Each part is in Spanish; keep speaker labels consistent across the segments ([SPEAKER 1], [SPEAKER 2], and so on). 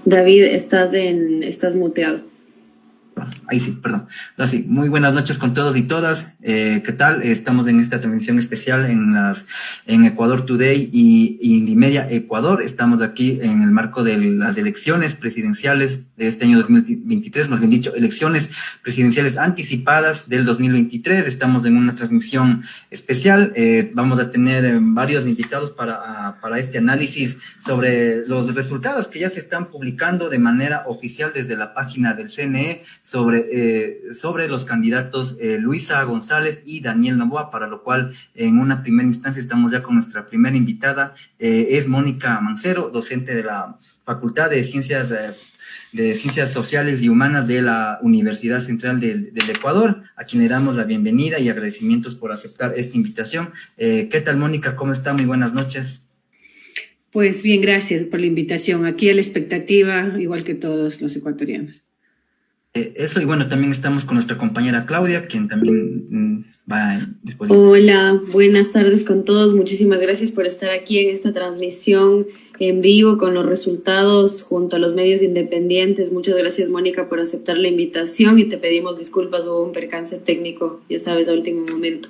[SPEAKER 1] David, estás muteado.
[SPEAKER 2] Ahí sí, perdón. Ahora sí, muy buenas noches con todos y todas. ¿Qué tal? Estamos en esta transmisión especial en Ecuador Today y Indymedia Ecuador. Estamos aquí en el marco de las elecciones presidenciales de este año 2023, más bien dicho, elecciones presidenciales anticipadas del 2023. Estamos en una transmisión especial. Vamos a tener varios invitados para este análisis sobre los resultados que ya se están publicando de manera oficial desde la página del CNE sobre los candidatos Luisa González y Daniel Noboa, para lo cual en una primera instancia estamos ya con nuestra primera invitada, es Mónica Mancero, docente de la Facultad de Ciencias Sociales y Humanas de la Universidad Central del Ecuador, a quien le damos la bienvenida y agradecimientos por aceptar esta invitación. ¿Qué tal, Mónica? ¿Cómo está? Muy buenas noches.
[SPEAKER 3] Pues bien, gracias por la invitación. Aquí a la expectativa, igual que todos los ecuatorianos.
[SPEAKER 2] Eso, y bueno, también estamos con nuestra compañera Claudia, quien también va a disposición.
[SPEAKER 1] Hola, buenas tardes con todos. Muchísimas gracias por estar aquí en esta transmisión en vivo con los resultados junto a los medios independientes. Muchas gracias, Mónica, por aceptar la invitación y te pedimos disculpas, hubo un percance técnico, ya sabes, a último momento.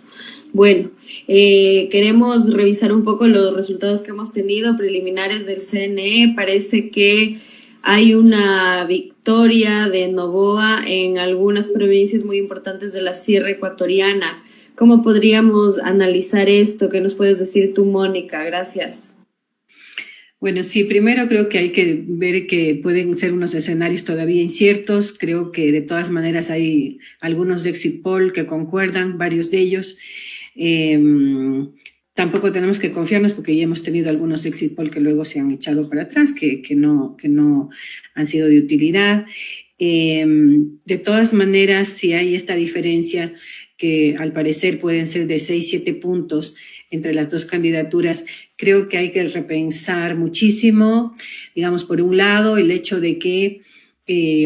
[SPEAKER 1] Bueno, queremos revisar un poco los resultados que hemos tenido preliminares del CNE. Parece que hay una victoria de Noboa en algunas provincias muy importantes de la Sierra Ecuatoriana. ¿Cómo podríamos analizar esto? ¿Qué nos puedes decir tú, Mónica? Gracias.
[SPEAKER 3] Bueno, sí, primero creo que hay que ver que pueden ser unos escenarios todavía inciertos. Creo que de todas maneras hay algunos de exit poll que concuerdan, varios de ellos. Tampoco tenemos que confiarnos porque ya hemos tenido algunos exit poll que luego se han echado para atrás, que no han sido de utilidad. De todas maneras, si hay esta diferencia que al parecer pueden ser de 6-7 puntos entre las dos candidaturas, creo que hay que repensar muchísimo, digamos, por un lado, el hecho de que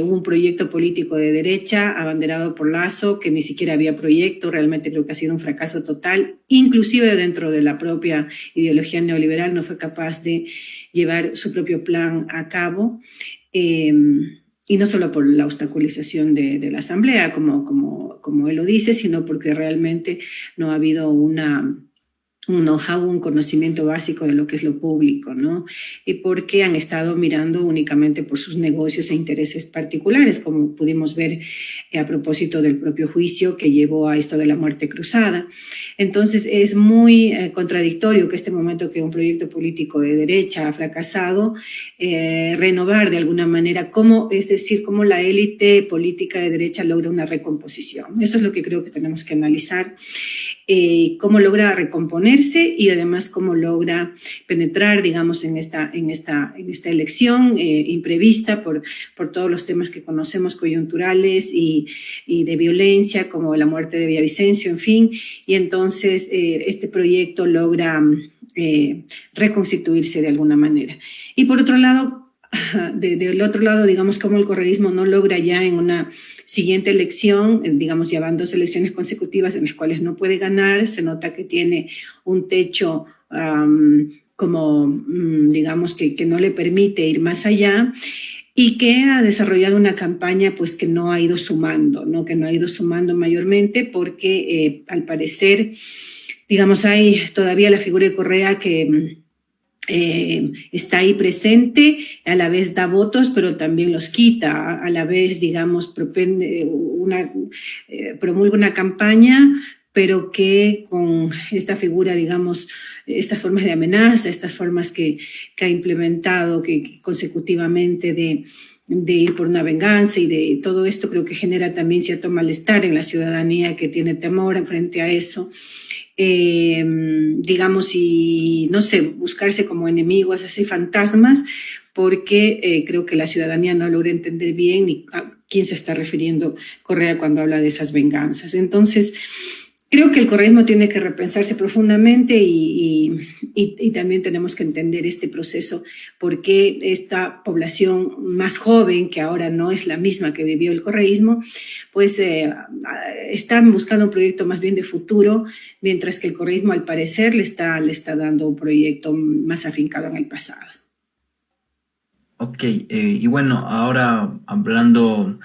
[SPEAKER 3] hubo un proyecto político de derecha abanderado por Lasso, que ni siquiera había proyecto, realmente creo que ha sido un fracaso total, inclusive dentro de la propia ideología neoliberal no fue capaz de llevar su propio plan a cabo, y no solo por la obstaculización de la asamblea, como él lo dice, sino porque realmente no ha habido un know-how, un conocimiento básico de lo que es lo público, ¿no? Y porque han estado mirando únicamente por sus negocios e intereses particulares, como pudimos ver a propósito del propio juicio que llevó a esto de la muerte cruzada. Entonces, es muy contradictorio que este momento que un proyecto político de derecha ha fracasado, renovar de alguna manera cómo la élite política de derecha logra una recomposición. Eso es lo que creo que tenemos que analizar. Cómo logra recomponerse y además cómo logra penetrar, digamos, en esta elección imprevista por todos los temas que conocemos, coyunturales y de violencia, como la muerte de Villavicencio, en fin. Y entonces este proyecto logra reconstituirse de alguna manera. Y por otro lado, del otro lado, digamos, como el correísmo no logra ya en una siguiente elección, digamos, ya van 2 elecciones consecutivas en las cuales no puede ganar, se nota que tiene un techo digamos, que no le permite ir más allá, y que ha desarrollado una campaña pues que no ha ido sumando, ¿no? Que no ha ido sumando mayormente porque al parecer, digamos, hay todavía la figura de Correa que está ahí presente, a la vez da votos, pero también los quita, a la vez, digamos, promulga una campaña, pero que con esta figura, digamos, estas formas de amenaza, estas formas que ha implementado que consecutivamente de ir por una venganza y de todo esto, creo que genera también cierto malestar en la ciudadanía que tiene temor frente a eso. Digamos, y no sé, buscarse como enemigos, así fantasmas, porque creo que la ciudadanía no logra entender bien ni a quién se está refiriendo Correa cuando habla de esas venganzas. Entonces, creo que el correísmo tiene que repensarse profundamente y también tenemos que entender este proceso, porque esta población más joven, que ahora no es la misma que vivió el correísmo, pues están buscando un proyecto más bien de futuro, mientras que el correísmo al parecer le está dando un proyecto más afincado en el pasado.
[SPEAKER 2] Ok, y bueno, ahora hablando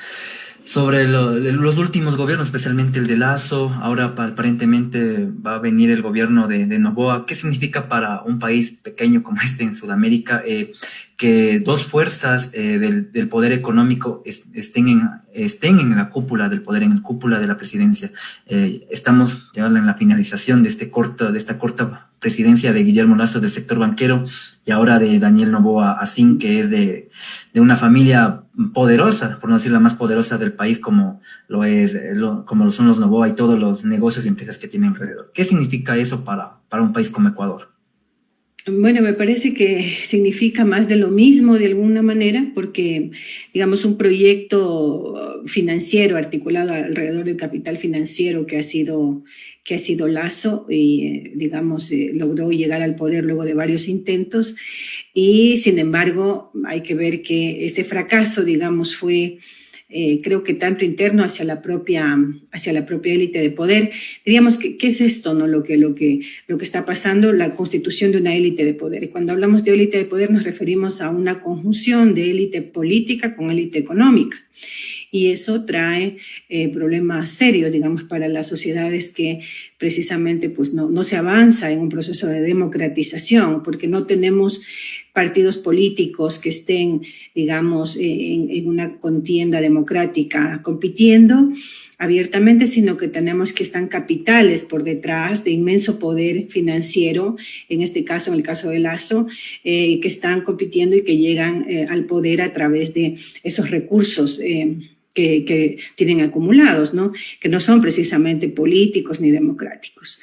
[SPEAKER 2] sobre los últimos gobiernos, especialmente el de Lasso, ahora aparentemente va a venir el gobierno de Noboa. ¿Qué significa para un país pequeño como este en Sudamérica que dos fuerzas del poder económico estén en la cúpula del poder, en la cúpula de la presidencia? Estamos ya en la finalización de de esta corta presidencia de Guillermo Lasso del sector banquero y ahora de Daniel Noboa Asín, que es de una familia poderosa, por no decir la más poderosa del país, como como lo son los Noboa y todos los negocios y empresas que tienen alrededor. ¿Qué significa eso para un país como Ecuador?
[SPEAKER 3] Bueno, me parece que significa más de lo mismo de alguna manera, porque, digamos, un proyecto financiero articulado alrededor del capital financiero que ha sido Lasso y, digamos, logró llegar al poder luego de varios intentos y, sin embargo, hay que ver que este fracaso, digamos, fue creo que tanto interno hacia la propia élite de poder. Diríamos que, ¿qué es esto, no? Lo que está pasando, la constitución de una élite de poder. Y cuando hablamos de élite de poder nos referimos a una conjunción de élite política con élite económica. Y eso trae problemas serios, digamos, para las sociedades que precisamente pues, no se avanza en un proceso de democratización, porque no tenemos partidos políticos que estén, digamos, en una contienda democrática compitiendo abiertamente, sino que tenemos que están capitales por detrás de inmenso poder financiero, en este caso, en el caso de Lasso, que están compitiendo y que llegan al poder a través de esos recursos que tienen acumulados, ¿no? Que no son precisamente políticos ni democráticos.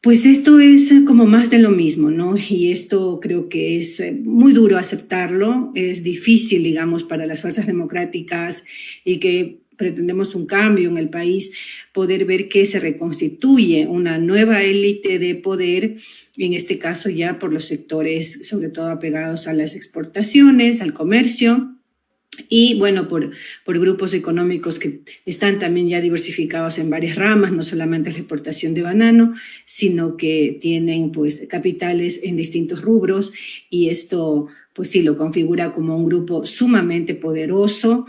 [SPEAKER 3] Pues esto es como más de lo mismo, ¿no? Y esto creo que es muy duro aceptarlo, es difícil, digamos, para las fuerzas democráticas y que pretendemos un cambio en el país, poder ver que se reconstituye una nueva élite de poder, en este caso ya por los sectores, sobre todo apegados a las exportaciones, al comercio, y bueno, por grupos económicos que están también ya diversificados en varias ramas, no solamente la exportación de banano, sino que tienen pues capitales en distintos rubros y esto pues sí lo configura como un grupo sumamente poderoso,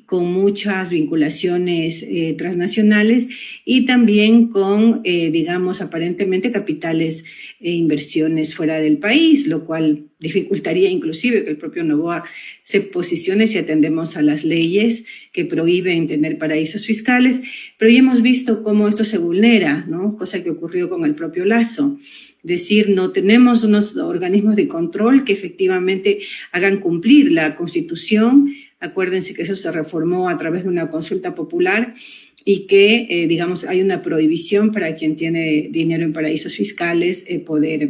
[SPEAKER 3] con muchas vinculaciones transnacionales y también con, digamos, aparentemente capitales e inversiones fuera del país, lo cual dificultaría inclusive que el propio Noboa se posicione si atendemos a las leyes que prohíben tener paraísos fiscales, pero ya hemos visto cómo esto se vulnera, ¿no? Cosa que ocurrió con el propio Lasso. Es decir, no tenemos unos organismos de control que efectivamente hagan cumplir la Constitución. Acuérdense que eso se reformó a través de una consulta popular y que, digamos, hay una prohibición para quien tiene dinero en paraísos fiscales poder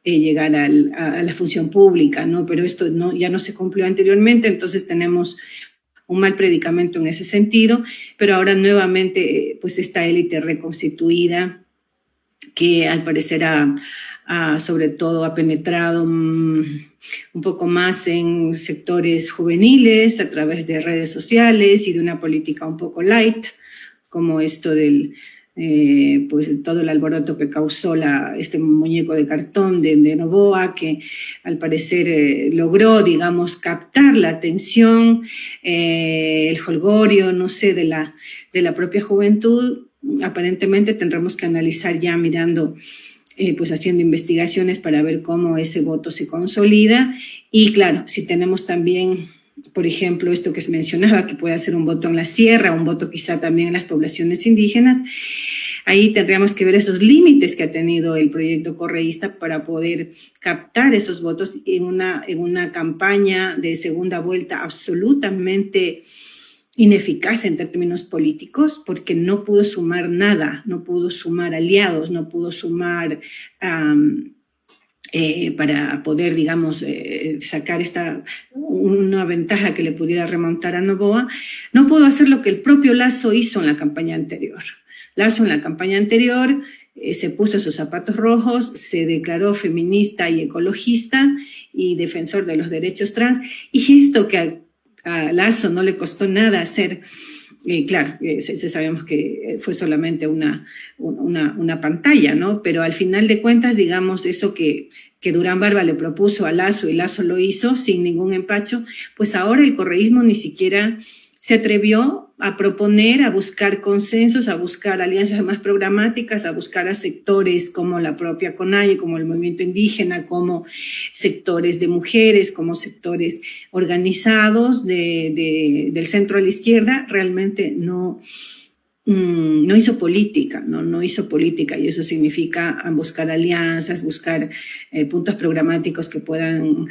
[SPEAKER 3] llegar a la función pública, ¿no? Pero esto ya no se cumplió anteriormente, entonces tenemos un mal predicamento en ese sentido, pero ahora nuevamente, pues esta élite reconstituida que al parecer sobre todo ha penetrado un poco más en sectores juveniles a través de redes sociales y de una política un poco light, como esto del pues todo el alboroto que causó este muñeco de cartón de Noboa, que al parecer logró, digamos, captar la atención, el jolgorio, no sé, de la propia juventud. Aparentemente tendremos que analizar ya mirando, pues haciendo investigaciones para ver cómo ese voto se consolida. Y claro, si tenemos también, por ejemplo, esto que se mencionaba, que puede ser un voto en la sierra, un voto quizá también en las poblaciones indígenas, ahí tendríamos que ver esos límites que ha tenido el proyecto correísta para poder captar esos votos en una campaña de segunda vuelta absolutamente ineficaz en términos políticos, porque no pudo sumar nada, no pudo sumar aliados, no pudo sumar para poder, digamos, sacar una ventaja que le pudiera remontar a Noboa. No pudo hacer lo que el propio Lasso hizo en la campaña anterior. Lasso en la campaña anterior se puso sus zapatos rojos, se declaró feminista y ecologista y defensor de los derechos trans, y esto que a Lasso no le costó nada hacer. Claro, sabemos que fue solamente una pantalla, ¿no? Pero al final de cuentas, digamos, eso que que Durán Barba le propuso a Lasso y Lasso lo hizo sin ningún empacho, pues ahora el correísmo ni siquiera se atrevió a proponer, a buscar consensos, a buscar alianzas más programáticas, a buscar a sectores como la propia CONAIE, como el movimiento indígena, como sectores de mujeres, como sectores organizados del centro a la izquierda. Realmente no hizo política, no hizo política, y eso significa buscar alianzas, buscar puntos programáticos que puedan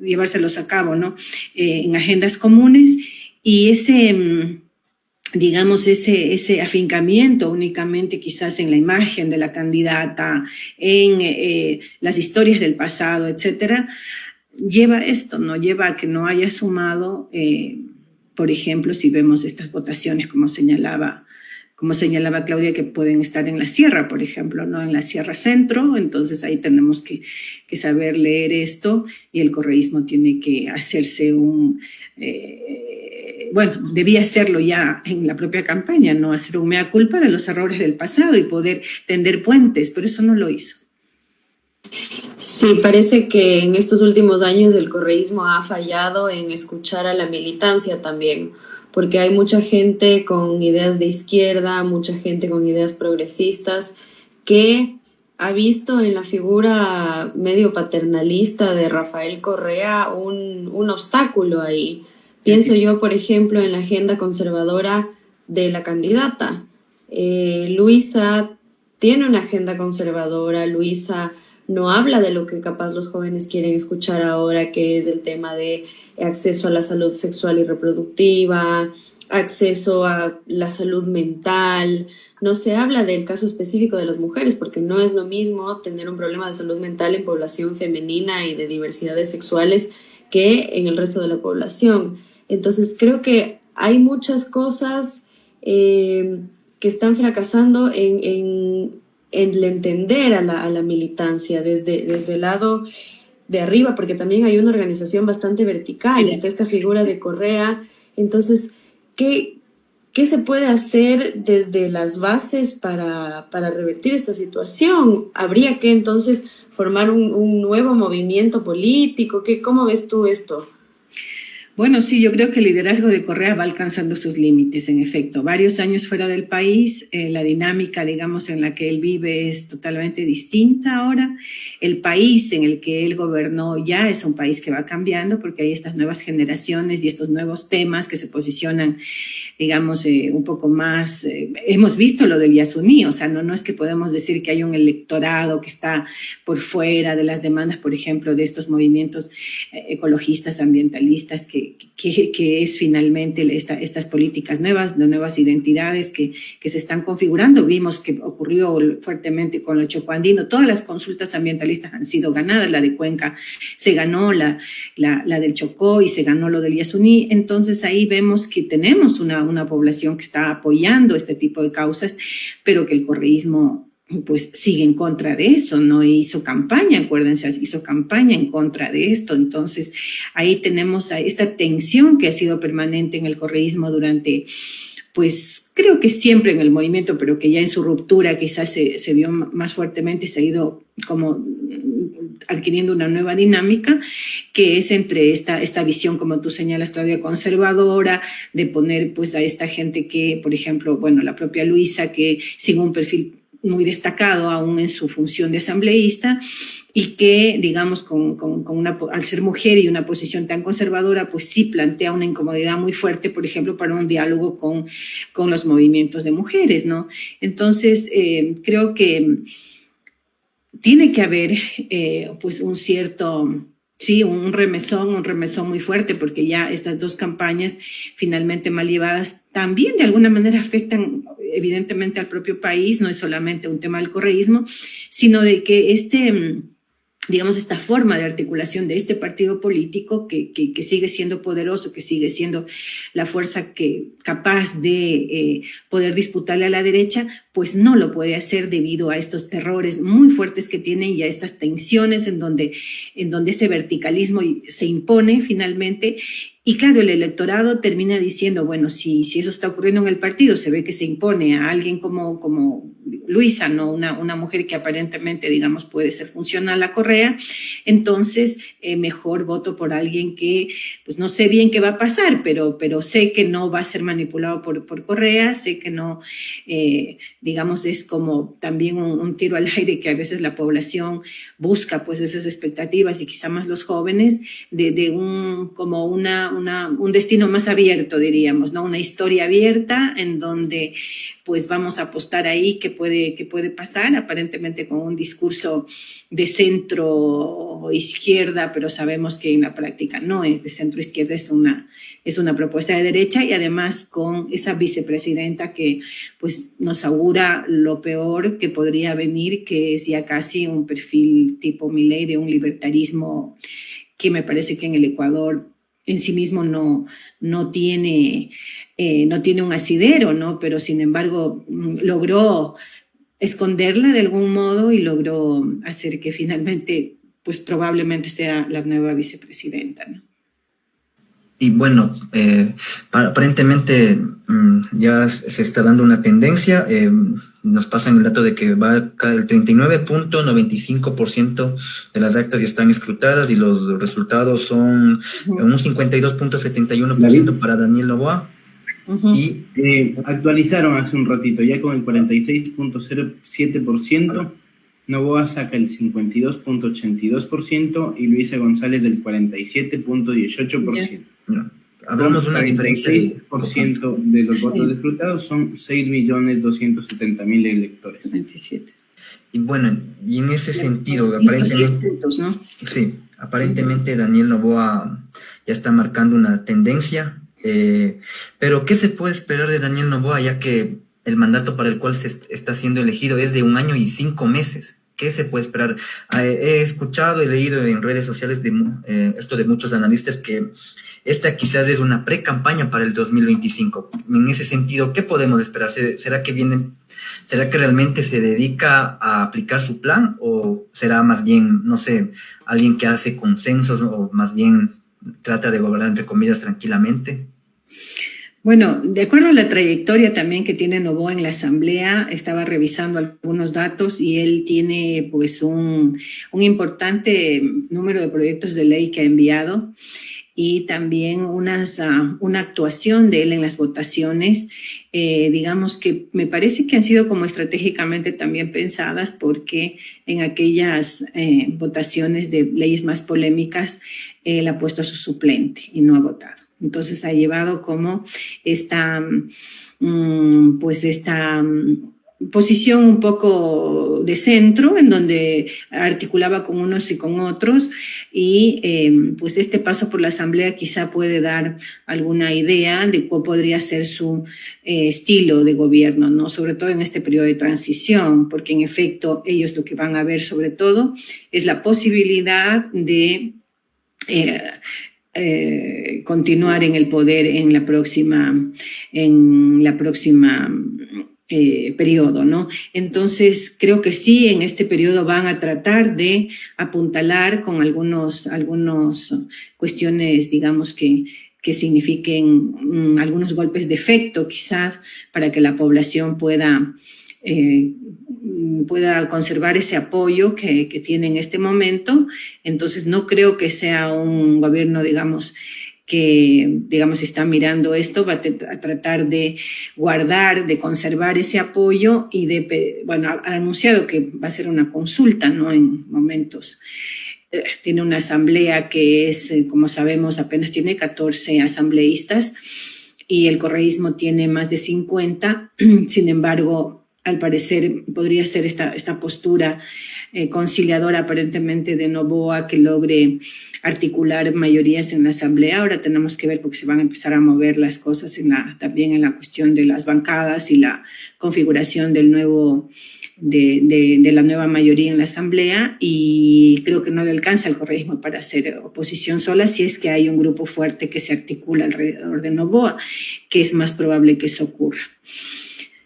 [SPEAKER 3] llevárselos a cabo, ¿no? En agendas comunes. Y ese afincamiento únicamente quizás en la imagen de la candidata, en las historias del pasado, etcétera, lleva esto, ¿no? Lleva a que no haya sumado, por ejemplo, si vemos estas votaciones, como señalaba Claudia, que pueden estar en la sierra, por ejemplo, ¿no? En la Sierra Centro. Entonces ahí tenemos que saber leer esto, y el correísmo tiene que hacerse debía hacerlo ya en la propia campaña, no hacer un mea culpa de los errores del pasado y poder tender puentes, pero eso no lo hizo.
[SPEAKER 1] Sí, parece que en estos últimos años el correísmo ha fallado en escuchar a la militancia también, porque hay mucha gente con ideas de izquierda, mucha gente con ideas progresistas, que ha visto en la figura medio paternalista de Rafael Correa un obstáculo ahí. Pienso yo, por ejemplo, en la agenda conservadora de la candidata. Luisa tiene una agenda conservadora. Luisa no habla de lo que capaz los jóvenes quieren escuchar ahora, que es el tema de acceso a la salud sexual y reproductiva, acceso a la salud mental. No se habla del caso específico de las mujeres, porque no es lo mismo tener un problema de salud mental en población femenina y de diversidades sexuales que en el resto de la población. Entonces creo que hay muchas cosas que están fracasando en entender a la militancia desde el lado de arriba, porque también hay una organización bastante vertical, está esta figura de Correa. Entonces, ¿qué se puede hacer desde las bases para revertir esta situación? ¿Habría que entonces formar un nuevo movimiento político? ¿Cómo ves tú esto?
[SPEAKER 3] Bueno, sí, yo creo que el liderazgo de Correa va alcanzando sus límites, en efecto. Varios años fuera del país, la dinámica, digamos, en la que él vive es totalmente distinta ahora. El país en el que él gobernó ya es un país que va cambiando, porque hay estas nuevas generaciones y estos nuevos temas que se posicionan, digamos, un poco más. Hemos visto lo del Yasuní, o sea, no es que podemos decir que hay un electorado que está por fuera de las demandas, por ejemplo, de estos movimientos ecologistas, ambientalistas, que es finalmente estas políticas nuevas, de nuevas identidades que se están configurando. Vimos que ocurrió fuertemente con el Chocó Andino. Todas las consultas ambientalistas han sido ganadas. La de Cuenca se ganó, la del Chocó, y se ganó lo del Yasuní. Entonces ahí vemos que tenemos una población que está apoyando este tipo de causas, pero que el correísmo pues sigue en contra de eso, no hizo campaña, acuérdense, hizo campaña en contra de esto. Entonces ahí tenemos esta tensión que ha sido permanente en el correísmo durante, pues creo que siempre en el movimiento, pero que ya en su ruptura quizás se vio más fuertemente, se ha ido como adquiriendo una nueva dinámica, que es entre esta visión, como tú señalas, Claudia, conservadora, de poner pues a esta gente que, por ejemplo, bueno, la propia Luisa, que sigue un perfil muy destacado aún en su función de asambleísta, y que, digamos, al ser mujer y una posición tan conservadora, pues sí plantea una incomodidad muy fuerte, por ejemplo, para un diálogo con los movimientos de mujeres, ¿no? Entonces, creo que tiene que haber pues un cierto... Sí, un remesón muy fuerte, porque ya estas dos campañas finalmente mal llevadas también de alguna manera afectan evidentemente al propio país. No es solamente un tema del correísmo, sino de que digamos, esta forma de articulación de este partido político que sigue siendo poderoso, que sigue siendo la fuerza capaz de poder disputarle a la derecha, pues no lo puede hacer debido a estos errores muy fuertes que tienen y a estas tensiones en donde ese verticalismo se impone finalmente. Y claro, el electorado termina diciendo, bueno, si eso está ocurriendo en el partido, se ve que se impone a alguien como Luisa, ¿no? Una mujer que aparentemente, digamos, puede ser funcional a Correa, entonces mejor voto por alguien que, pues no sé bien qué va a pasar, pero sé que no va a ser manipulado por Correa, sé que no, digamos, es como también un tiro al aire que a veces la población busca, pues esas expectativas y quizá más los jóvenes, de un destino más abierto, diríamos, ¿no? Una historia abierta en donde pues vamos a apostar ahí qué puede pasar, aparentemente con un discurso de centro izquierda, pero sabemos que en la práctica no es de centro izquierda, es una propuesta de derecha, y además con esa vicepresidenta que pues nos augura lo peor que podría venir, que es ya casi un perfil tipo Milei de un libertarismo que me parece que en el Ecuador en sí mismo no tiene un asidero, ¿no? Pero sin embargo logró esconderla de algún modo y logró hacer que finalmente, pues probablemente sea la nueva vicepresidenta, ¿no?
[SPEAKER 2] Y bueno, aparentemente ya se está dando una tendencia. Nos pasan el dato de que va el 39.95% de las actas ya están escrutadas y los resultados son un 52.71% para Daniel Noboa.
[SPEAKER 4] Y actualizaron hace un ratito, ya con el 46.07%, Noboa saca el 52.82% y Luisa González del 47.18%.
[SPEAKER 2] No, hablamos de una diferencia de
[SPEAKER 4] 6% de los votos escrutados son 6.270.000 electores.
[SPEAKER 3] 27.
[SPEAKER 2] Y bueno, y en ese sentido, aparentemente,
[SPEAKER 3] puntos, ¿no?
[SPEAKER 2] Sí, aparentemente Daniel Noboa ya está marcando una tendencia. Pero ¿qué se puede esperar de Daniel Noboa, ya que el mandato para el cual se está siendo elegido es de 1 año y 5 meses? ¿Qué se puede esperar? He escuchado y leído en redes sociales esto de muchos analistas, que esta quizás es una pre-campaña para el 2025. En ese sentido, ¿qué podemos esperar? ¿Será que realmente se dedica a aplicar su plan, o será más bien, no sé, alguien que hace consensos, o más bien trata de gobernar, entre comillas, tranquilamente?
[SPEAKER 3] Bueno, de acuerdo a la trayectoria también que tiene Noboa en la Asamblea, estaba revisando algunos datos y él tiene pues un importante número de proyectos de ley que ha enviado, y también una actuación de él en las votaciones, digamos que me parece que han sido como estratégicamente también pensadas, porque en aquellas votaciones de leyes más polémicas él ha puesto a su suplente y no ha votado. Entonces ha llevado como esta posición un poco de centro, en donde articulaba con unos y con otros, y pues este paso por la Asamblea quizá puede dar alguna idea de cuál podría ser su estilo de gobierno, ¿no? Sobre todo en este periodo de transición, porque en efecto ellos lo que van a ver sobre todo es la posibilidad de continuar en el poder en la próxima periodo, ¿no? Entonces, creo que sí, en este periodo van a tratar de apuntalar con algunos cuestiones, digamos, que signifiquen algunos golpes de efecto, quizás, para que la población pueda conservar ese apoyo que tiene en este momento. Entonces, no creo que sea un gobierno, digamos, que, digamos, está mirando esto, va a tratar de guardar, de conservar ese apoyo, y ha anunciado que va a ser una consulta, ¿no? En momentos. Tiene una asamblea que es, como sabemos, apenas tiene 14 asambleístas, y el correísmo tiene más de 50. Sin embargo, al parecer podría ser esta postura conciliadora aparentemente de Noboa, que logre articular mayorías en la Asamblea. Ahora tenemos que ver, porque se van a empezar a mover las cosas también en la cuestión de las bancadas y la configuración de la nueva mayoría en la Asamblea, y creo que no le alcanza al correísmo para hacer oposición sola, si es que hay un grupo fuerte que se articula alrededor de Noboa, que es más probable que eso ocurra.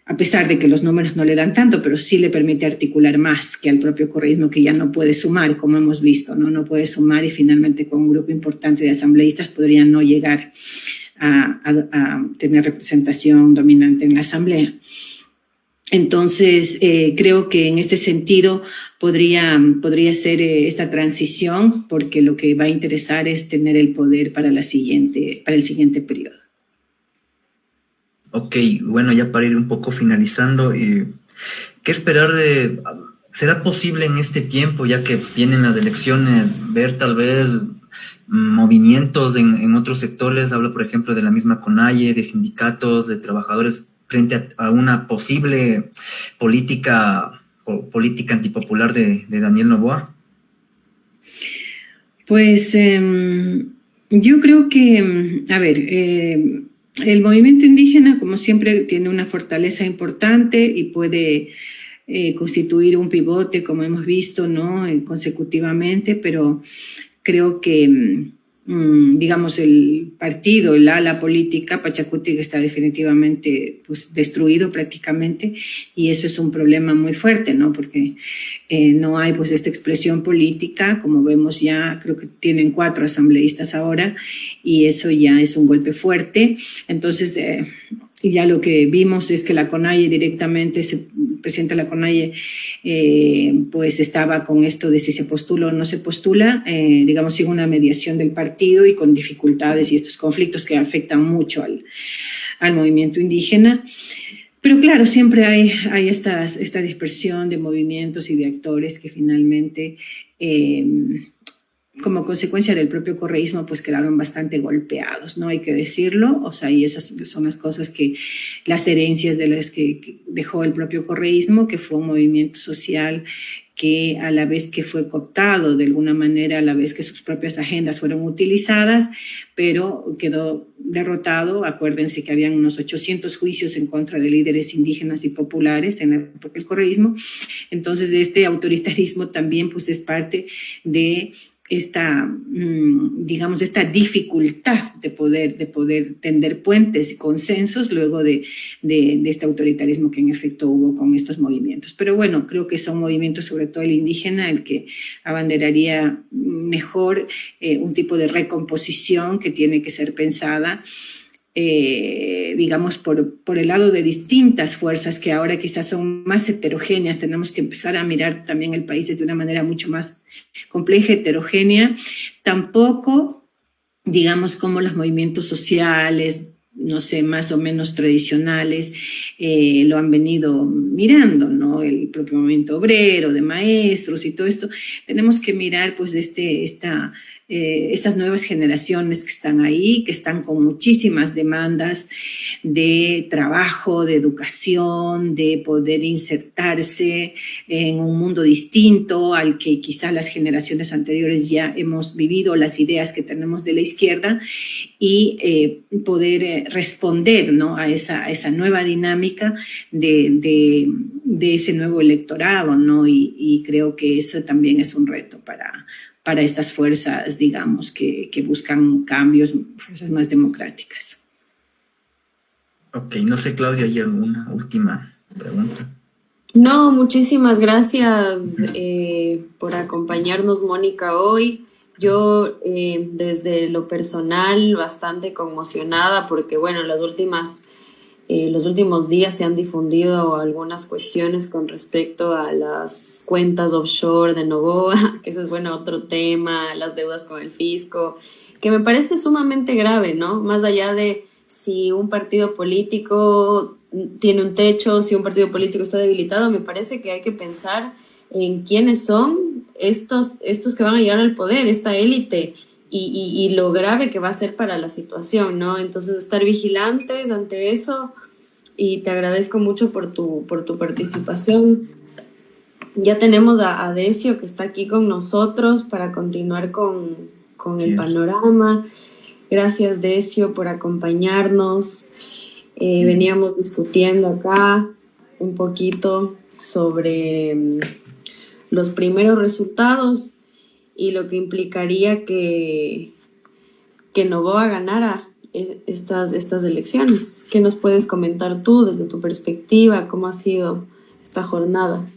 [SPEAKER 3] a pesar de que los números no le dan tanto, pero sí le permite articular más que al propio correísmo, que ya no puede sumar, como hemos visto, no puede sumar, y finalmente con un grupo importante de asambleístas podría no llegar a tener representación dominante en la asamblea. Entonces, creo que en este sentido podría ser esta transición, porque lo que va a interesar es tener el poder para el siguiente periodo.
[SPEAKER 2] Ok, bueno, ya para ir un poco finalizando, ¿qué esperar será posible en este tiempo, ya que vienen las elecciones, ver tal vez movimientos en otros sectores? Hablo, por ejemplo, de la misma CONAIE, de sindicatos, de trabajadores, frente a una posible política antipopular de Daniel Noboa.
[SPEAKER 3] Pues yo creo que, el movimiento indígena, como siempre, tiene una fortaleza importante y puede constituir un pivote, como hemos visto, ¿no? Consecutivamente, pero creo que, digamos, el partido, el ala política, Pachacutic, está definitivamente pues, destruido prácticamente, y eso es un problema muy fuerte, ¿no? Porque no hay pues esta expresión política, como vemos ya, creo que tienen 4 asambleístas ahora, y eso ya es un golpe fuerte. Entonces, ya lo que vimos es que la CONAIE directamente, el presidente de la CONAIE, pues estaba con esto de si se postula o no se postula, digamos, sin una mediación del partido y con dificultades y estos conflictos que afectan mucho al movimiento indígena. Pero claro, siempre hay esta dispersión de movimientos y de actores que finalmente, como consecuencia del propio correísmo, pues quedaron bastante golpeados, ¿no? Hay que decirlo, o sea, y esas son las cosas las herencias de las que dejó el propio correísmo, que fue un movimiento social que a la vez que fue cooptado de alguna manera, a la vez que sus propias agendas fueron utilizadas, pero quedó derrotado. Acuérdense que habían unos 800 juicios en contra de líderes indígenas y populares en la época del correísmo. Entonces, este autoritarismo también pues es parte de esta, digamos, esta dificultad de poder tender puentes y consensos luego de este autoritarismo que en efecto hubo con estos movimientos. Pero bueno, creo que son movimientos, sobre todo el indígena, el que abanderaría mejor un tipo de recomposición que tiene que ser pensada, digamos, por el lado de distintas fuerzas que ahora quizás son más heterogéneas. Tenemos que empezar a mirar también el país de una manera mucho más compleja, heterogénea. Tampoco, digamos, como los movimientos sociales, no sé, más o menos tradicionales, lo han venido mirando, ¿no? El propio movimiento obrero, de maestros y todo esto. Tenemos que mirar, pues, estas nuevas generaciones que están ahí, que están con muchísimas demandas de trabajo, de educación, de poder insertarse en un mundo distinto al que quizá las generaciones anteriores ya hemos vivido, las ideas que tenemos de la izquierda, y poder responder, ¿no? a esa nueva dinámica de ese nuevo electorado, ¿no? Y creo que eso también es un reto para estas fuerzas, digamos, que buscan cambios, fuerzas más democráticas.
[SPEAKER 2] Ok, no sé, Claudia, ¿hay alguna última pregunta?
[SPEAKER 1] No, muchísimas gracias por acompañarnos, Mónica, hoy. Yo, desde lo personal, bastante conmocionada porque, bueno, los últimos días se han difundido algunas cuestiones con respecto a las cuentas offshore de Noboa, que eso es, bueno, otro tema, las deudas con el fisco, que me parece sumamente grave, ¿no? Más allá de si un partido político tiene un techo, si un partido político está debilitado, me parece que hay que pensar en quiénes son estos que van a llegar al poder, esta élite, y lo grave que va a ser para la situación, ¿no? Entonces, estar vigilantes ante eso, y te agradezco mucho por tu participación. Ya tenemos a Decio, que está aquí con nosotros para continuar con el panorama. Gracias, Decio, por acompañarnos. Veníamos discutiendo acá un poquito sobre los primeros resultados y lo que implicaría que Noboa ganara estas elecciones. ¿Qué nos puedes comentar tú desde tu perspectiva? ¿Cómo ha sido esta jornada?